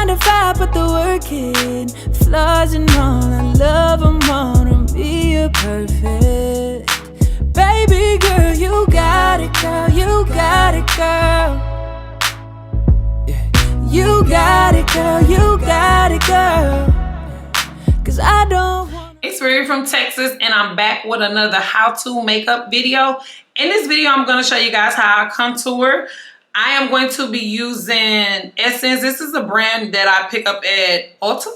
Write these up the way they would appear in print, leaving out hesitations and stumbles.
to 5, put the work in. Flaws and all, I love them all. Don't be a perfect. Baby girl, you got it, girl. You got it, girl. You got it, girl. You got it, girl. 'Cause I don't want. It's Riri from Texas, and I'm back with another how-to makeup video. In this video, I'm going to show you guys how I contour. I am going to be using Essence. This is a brand that I pick up at Ulta.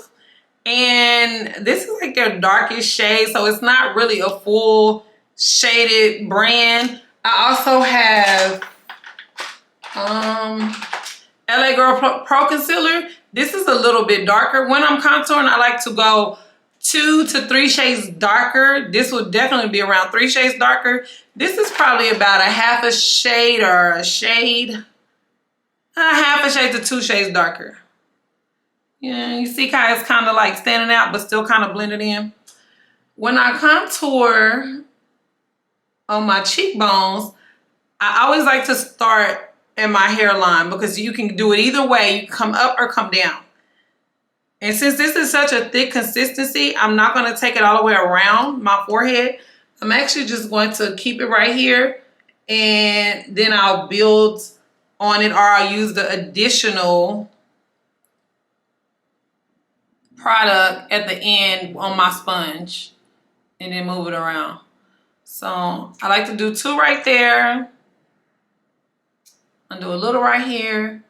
And this is like their darkest shade, so it's not really a full shaded brand. I also have LA Girl Pro Concealer. This is a little bit darker. When I'm contouring, I like to go 2 to 3 shades darker. This will definitely be around 3 shades darker. This is probably about a half a shade or a shade, half a shade to 2 shades darker. Yeah, you see how it's kind of like standing out, but still kind of blended in. When I contour on my cheekbones, I always like to start in my hairline because you can do it either way. You can come up or come down. And since this is such a thick consistency, I'm not going to take it all the way around my forehead. I'm actually just going to keep it right here, and then I'll build on it, or I'll use the additional product at the end on my sponge and then move it around. So I like to do 2 right there. I'll do a little right here.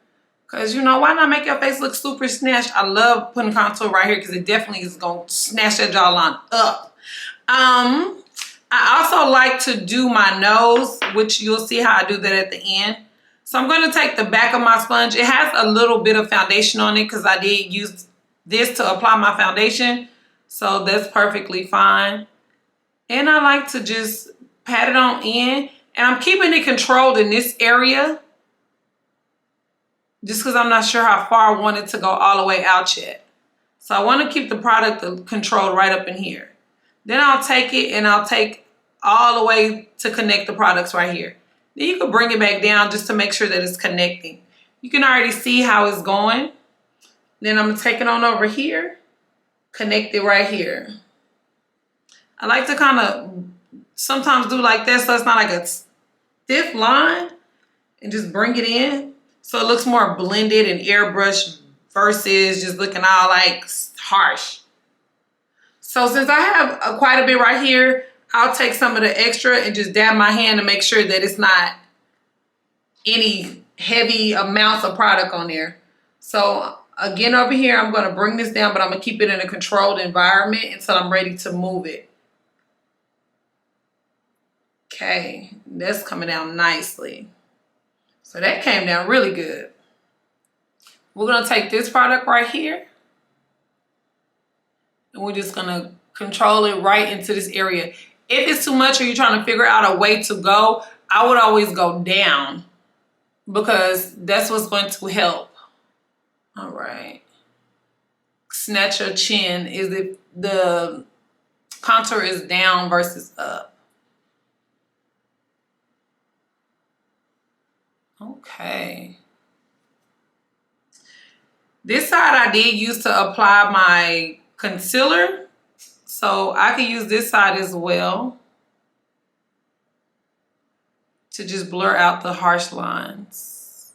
Because, you know, why not make your face look super snatched? I love putting contour right here because it definitely is going to snatch that jawline up. I also like to do my nose, which you'll see how I do that at the end. So I'm going to take the back of my sponge. It has a little bit of foundation on it because I did use this to apply my foundation. So that's perfectly fine. And I like to just pat it on in. And I'm keeping it controlled in this area, just because I'm not sure how far I want it to go all the way out yet. So I want to keep the product controlled right up in here. Then I'll take it and I'll take all the way to connect the products right here. Then you can bring it back down just to make sure that it's connecting. You can already see how it's going. Then I'm going to take it on over here, connect it right here. I like to kind of sometimes do like this so it's not like a stiff line, and just bring it in. So it looks more blended and airbrushed versus just looking all like harsh. So since I have quite a bit right here, I'll take some of the extra and just dab my hand to make sure that it's not any heavy amounts of product on there. So again, over here, I'm going to bring this down, but I'm going to keep it in a controlled environment until I'm ready to move it. Okay, that's coming down nicely. So that came down really good. We're going to take this product right here, and we're just going to control it right into this area. If it's too much or you're trying to figure out a way to go, I would always go down because that's what's going to help. All right. Snatch your chin is if the contour is down versus up. Okay. This side I did use to apply my concealer, so I can use this side as well to just blur out the harsh lines.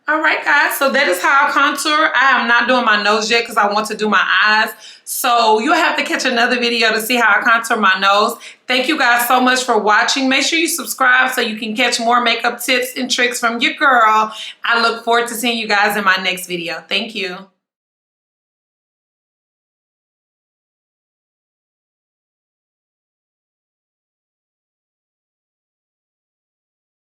All right, guys, so that is how I contour. I am not doing my nose yet because I want to do my eyes. So you'll have to catch another video to see how I contour my nose. Thank you guys so much for watching. Make sure you subscribe so you can catch more makeup tips and tricks from your girl. I look forward to seeing you guys in my next video. Thank you.